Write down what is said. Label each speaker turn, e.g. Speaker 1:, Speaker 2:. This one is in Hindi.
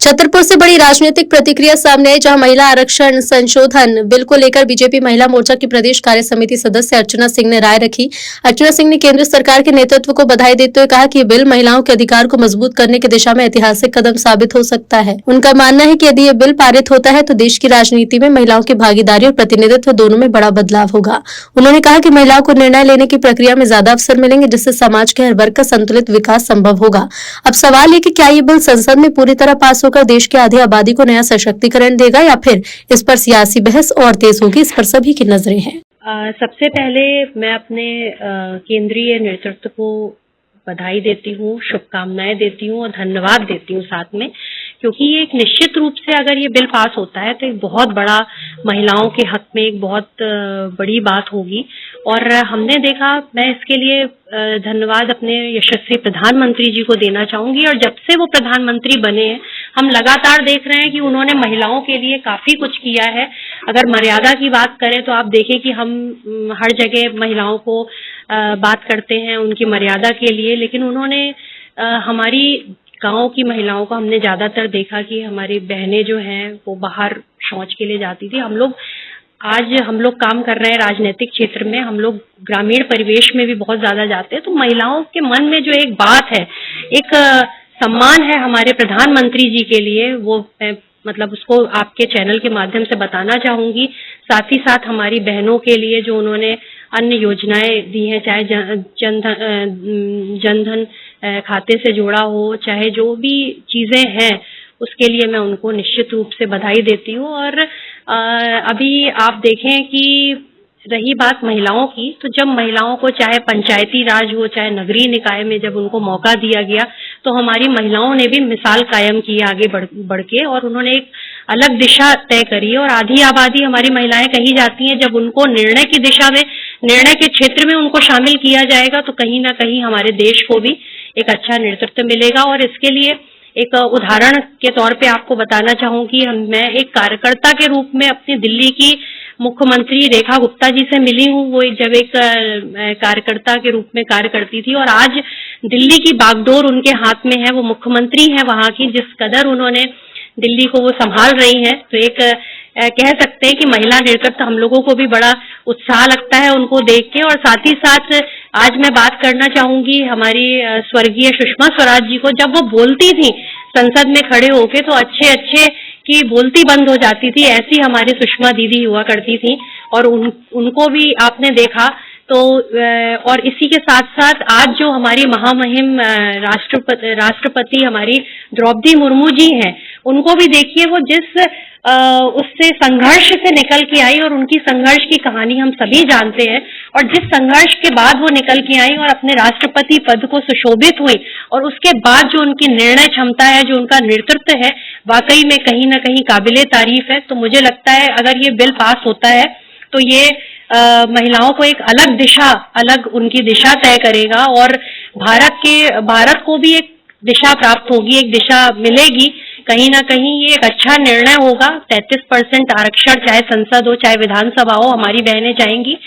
Speaker 1: छतरपुर से बड़ी राजनीतिक प्रतिक्रिया सामने आई, जहां महिला आरक्षण संशोधन बिल को लेकर बीजेपी महिला मोर्चा की प्रदेश कार्य समिति सदस्य अर्चना सिंह ने राय रखी। अर्चना सिंह ने केंद्र सरकार के नेतृत्व को बधाई देते हुए कहा कि ये बिल महिलाओं के अधिकार को मजबूत करने की दिशा में ऐतिहासिक कदम साबित हो सकता है। उनका मानना है कि यदि ये बिल पारित होता है तो देश की राजनीति में महिलाओं की भागीदारी और प्रतिनिधित्व दोनों में बड़ा बदलाव होगा। उन्होंने कहा कि महिलाओं को निर्णय लेने की प्रक्रिया में ज्यादा अवसर मिलेंगे, जिससे समाज के हर वर्ग का संतुलित विकास संभव होगा। अब सवाल ये कि क्या ये बिल संसद में पूरी तरह पास होकर देश की आधी आबादी को नया सशक्तिकरण देगा या फिर इस पर सियासी बहस और तेज होगी। इस पर सभी की नजरें हैं।
Speaker 2: सबसे पहले मैं अपने केंद्रीय नेतृत्व को बधाई देती हूँ, शुभकामनाएं देती हूँ और धन्यवाद देती हूँ साथ में, क्योंकि ये एक निश्चित रूप से अगर ये बिल पास होता है तो एक बहुत बड़ा महिलाओं के हक में एक बहुत बड़ी बात होगी। और हमने देखा, मैं इसके लिए धन्यवाद अपने यशस्वी प्रधानमंत्री जी को देना चाहूंगी। और जब से वो प्रधानमंत्री बने हैं हम लगातार देख रहे हैं कि उन्होंने महिलाओं के लिए काफी कुछ किया है। अगर मर्यादा की बात करें तो आप देखें कि हम हर जगह महिलाओं को बात करते हैं उनकी मर्यादा के लिए, लेकिन उन्होंने हमारी गांव की महिलाओं को हमने ज्यादातर देखा कि हमारी बहनें जो हैं वो बाहर शौच के लिए जाती थी। आज हम लोग काम कर रहे हैं राजनीतिक क्षेत्र में, हम लोग ग्रामीण परिवेश में भी बहुत ज्यादा जाते हैं। तो महिलाओं के मन में जो एक बात है, एक सम्मान है हमारे प्रधानमंत्री जी के लिए, वो मतलब उसको आपके चैनल के माध्यम से बताना चाहूंगी। साथ ही साथ हमारी बहनों के लिए जो उन्होंने अन्य योजनाएं दी हैं, चाहे जनधन खाते से जुड़ा हो, चाहे जो भी चीजें हैं, उसके लिए मैं उनको निश्चित रूप से बधाई देती हूँ। और अभी आप देखें कि रही बात महिलाओं की, तो जब महिलाओं को चाहे पंचायती राज हो चाहे नगरीय निकाय में जब उनको मौका दिया गया तो हमारी महिलाओं ने भी मिसाल कायम की आगे बढ़ के, और उन्होंने एक अलग दिशा तय करी। और आधी आबादी हमारी महिलाएं कही जाती हैं, जब उनको निर्णय की दिशा में, निर्णय के क्षेत्र में उनको शामिल किया जाएगा तो कहीं ना कहीं हमारे देश को भी एक अच्छा नेतृत्व मिलेगा। और इसके लिए एक उदाहरण के तौर पे आपको बताना चाहूंगी, मैं एक कार्यकर्ता के रूप में अपनी दिल्ली की मुख्यमंत्री रेखा गुप्ता जी से मिली हूँ। वो जब एक कार्यकर्ता के रूप में कार्य करती थी और आज दिल्ली की बागडोर उनके हाथ में है, वो मुख्यमंत्री है वहां की, जिस कदर उन्होंने दिल्ली को वो संभाल रही हैं। तो एक कह सकते हैं कि महिला नेतृत्व हम लोगों को भी बड़ा उत्साह लगता है उनको देख के। और साथ ही साथ आज मैं बात करना चाहूंगी हमारी स्वर्गीय सुषमा स्वराज जी को। जब वो बोलती थी संसद में खड़े होके तो अच्छे की बोलती बंद हो जाती थी, ऐसी हमारी सुषमा दीदी हुआ करती थी। और उनको भी आपने देखा तो और इसी के साथ साथ आज जो हमारी महामहिम राष्ट्रपति हमारी द्रौपदी मुर्मू जी हैं, उनको भी देखिए, वो जिस उससे संघर्ष से निकल के आई, और उनकी संघर्ष की कहानी हम सभी जानते हैं। और जिस संघर्ष के बाद वो निकल के आई और अपने राष्ट्रपति पद को सुशोभित हुई, और उसके बाद जो उनकी निर्णय क्षमता है, जो उनका नेतृत्व है, वाकई में कहीं ना कहीं काबिले तारीफ है। तो मुझे लगता है अगर ये बिल पास होता है तो ये महिलाओं को एक अलग दिशा, अलग उनकी दिशा तय करेगा और भारत को भी एक दिशा प्राप्त होगी, एक दिशा मिलेगी। कहीं ना कहीं ये एक अच्छा निर्णय होगा। 33% आरक्षण चाहे संसद हो चाहे विधानसभा हो, हमारी बहनें चाहेंगी